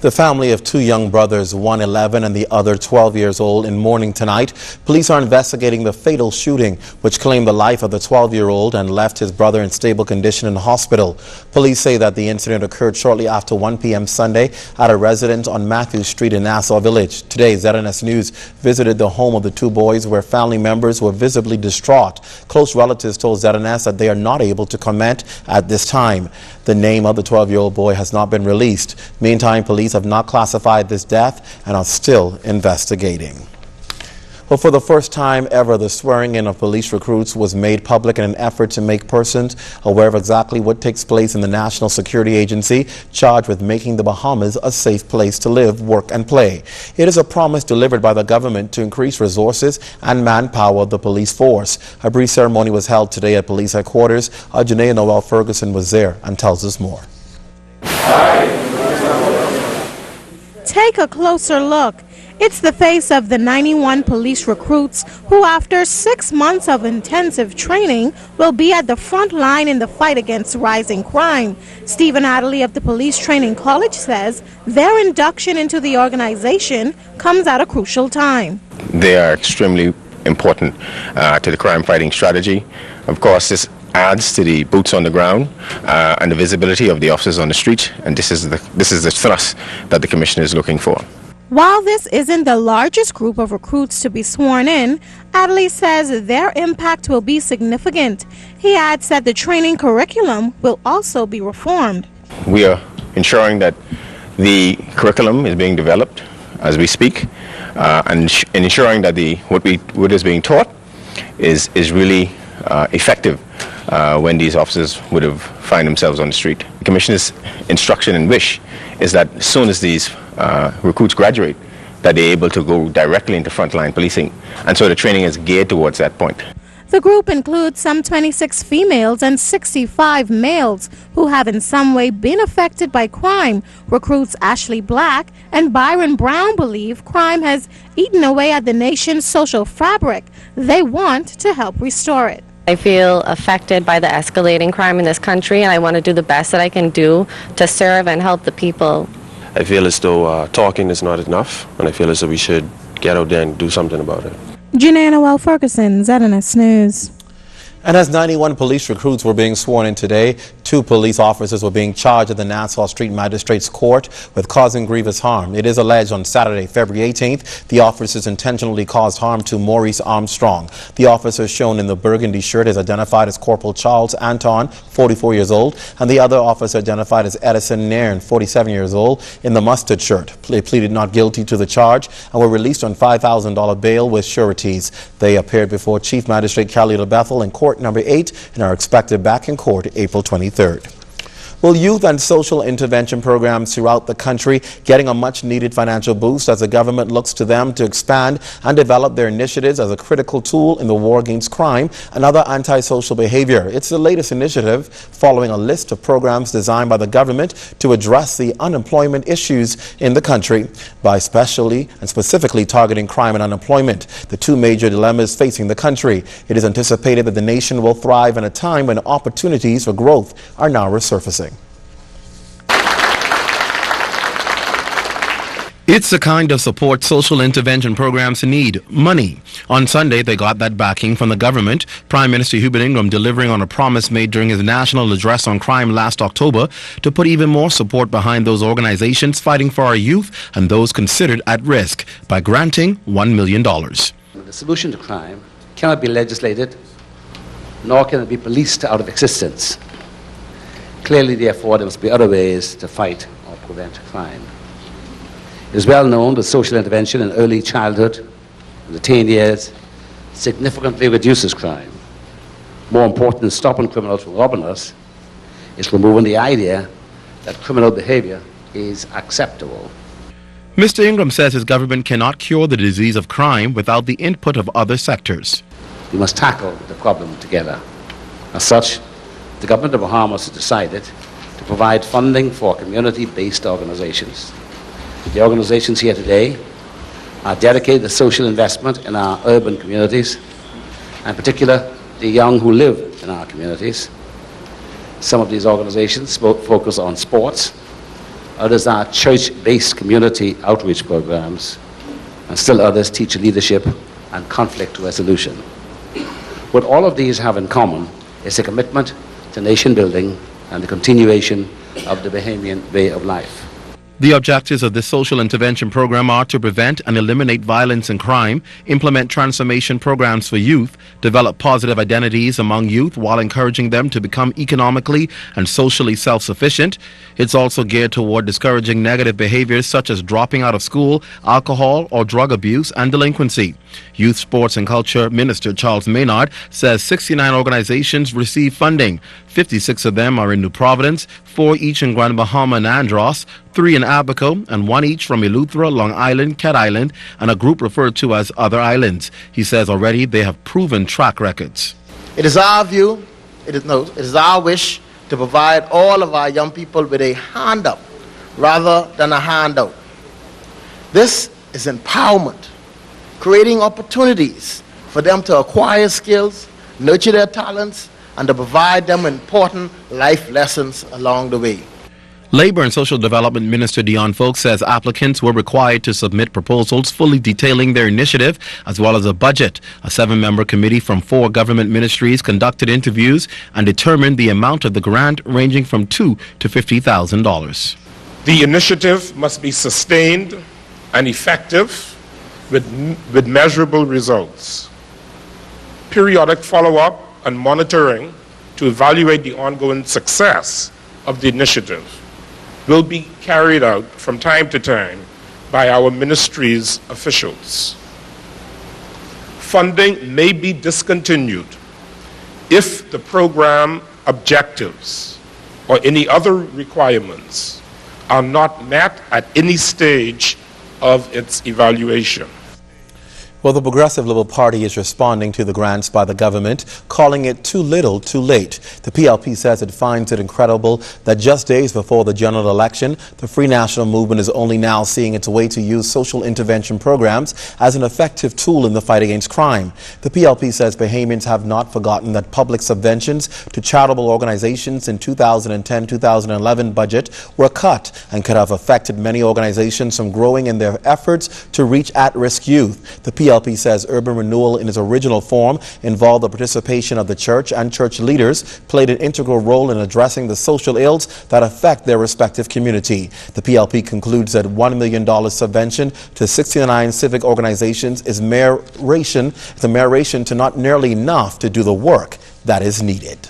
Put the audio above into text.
The family of two young brothers, one 11 and the other 12 years old, in mourning tonight. Police are investigating the fatal shooting, which claimed the life of the 12-year-old and left his brother in stable condition in the hospital. Police say that the incident occurred shortly after 1 p.m. Sunday at a residence on Matthew Street in Nassau Village. Today, ZNS News visited the home of the two boys, where family members were visibly distraught. Close relatives told ZNS that they are not able to comment at this time. The name of the 12-year-old boy has not been released. Meantime, police have not classified this death and are still investigating. Well, for the first time ever, the swearing in of police recruits was made public in an effort to make persons aware of exactly what takes place in the National Security Agency, charged with making the Bahamas a safe place to live, work and play. It is a promise delivered by the government to increase resources and manpower of the police force. A brief ceremony was held today at police headquarters. Janae Noel Ferguson was there and tells us more. Take a closer look. It's the face of the 91 police recruits who, after 6 months of intensive training, will be at the front line in the fight against rising crime. Stephen Adderley of the Police Training College says their induction into the organization comes at a crucial time. They are extremely important to the crime fighting strategy. Of course, this adds to the boots on the ground and the visibility of the officers on the street, and this is the thrust that the Commissioner is looking for. While this isn't the largest group of recruits to be sworn in, Adley says their impact will be significant. He adds that the training curriculum will also be reformed. We are ensuring that the curriculum is being developed as we speak, and ensuring that what is being taught is really effective when these officers would have find themselves on the street. The Commissioner's instruction and wish is that as soon as these recruits graduate, that they're able to go directly into frontline policing, and so the training is geared towards that point. The group includes some 26 females and 65 males who have in some way been affected by crime. Recruits Ashley Black and Byron Brown believe crime has eaten away at the nation's social fabric. They want to help restore it. I feel affected by the escalating crime in this country, and I want to do the best that I can do to serve and help the people. I feel as though talking is not enough, and I feel as though we should get out there and do something about it. Janae Noel Ferguson, ZNS News. And as 91 police recruits were being sworn in today, 2 police officers were being charged at the Nassau Street Magistrates Court with causing grievous harm. It is alleged on Saturday, February 18th, the officers intentionally caused harm to Maurice Armstrong. The officer shown in the burgundy shirt is identified as Corporal Charles Anton, 44 years old, and the other officer identified as Edison Nairn, 47 years old, in the mustard shirt. They pleaded not guilty to the charge and were released on $5,000 bail with sureties. They appeared before Chief Magistrate Kelly Bethel in court number 8 and are expected back in court April 23rd. Well, youth and social intervention programs throughout the country getting a much-needed financial boost as the government looks to them to expand and develop their initiatives as a critical tool in the war against crime and other antisocial behavior. It's the latest initiative following a list of programs designed by the government to address the unemployment issues in the country by specifically targeting crime and unemployment, the 2 major dilemmas facing the country. It is anticipated that the nation will thrive in a time when opportunities for growth are now resurfacing. It's the kind of support social intervention programs need: money. On Sunday, they got that backing from the government. Prime Minister Hubert Ingram delivering on a promise made during his national address on crime last October to put even more support behind those organizations fighting for our youth and those considered at risk by granting $1 million. The solution to crime cannot be legislated, nor can it be policed out of existence. Clearly, therefore, there must be other ways to fight or prevent crime. It is well known that social intervention in early childhood and the teen years significantly reduces crime. More important than stopping criminals from robbing us is removing the idea that criminal behavior is acceptable. Mr. Ingram says his government cannot cure the disease of crime without the input of other sectors. We must tackle the problem together. As such, the government of Bahamas has decided to provide funding for community-based organizations. The organizations here today are dedicated to social investment in our urban communities, and in particular, the young who live in our communities. Some of these organizations focus on sports, Others are church-based community outreach programs, and still others teach leadership and conflict resolution. What all of these have in common is a commitment to nation building and the continuation of the Bahamian way of life. The objectives of this social intervention program are to prevent and eliminate violence and crime, implement transformation programs for youth, develop positive identities among youth while encouraging them to become economically and socially self-sufficient. It's also geared toward discouraging negative behaviors such as dropping out of school, alcohol or drug abuse, and delinquency. Youth, Sports and Culture Minister Charles Maynard says 69 organizations receive funding. 56 of them are in New Providence, 4 each in Grand Bahama and Andros, 3 in Abaco, and 1 each from Eleuthera, Long Island, Cat Island, and a group referred to as Other Islands. He says already they have proven track records. It is our view, it is our wish to provide all of our young people with a hand up rather than a handout. This is empowerment, creating opportunities for them to acquire skills, nurture their talents, and to provide them important life lessons along the way. Labor and Social Development Minister Dion Folk says applicants were required to submit proposals fully detailing their initiative as well as a budget. A 7-member committee from 4 government ministries conducted interviews and determined the amount of the grant ranging from $2,000 to $50,000. The initiative must be sustained and effective with measurable results. Periodic follow-up and monitoring to evaluate the ongoing success of the initiative will be carried out from time to time by our ministry's officials. Funding may be discontinued if the program objectives or any other requirements are not met at any stage of its evaluation. Well, the Progressive Liberal Party is responding to the grants by the government, calling it too little, too late. The PLP says it finds it incredible that just days before the general election, the Free National Movement is only now seeing its way to use social intervention programs as an effective tool in the fight against crime. The PLP says Bahamians have not forgotten that public subventions to charitable organizations in 2010-2011 budget were cut and could have affected many organizations from growing in their efforts to reach at-risk youth. The PLP says urban renewal in its original form involved the participation of the church, and church leaders played an integral role in addressing the social ills that affect their respective community. The PLP concludes that $1 million subvention to 69 civic organizations is a mere ration to not nearly enough to do the work that is needed.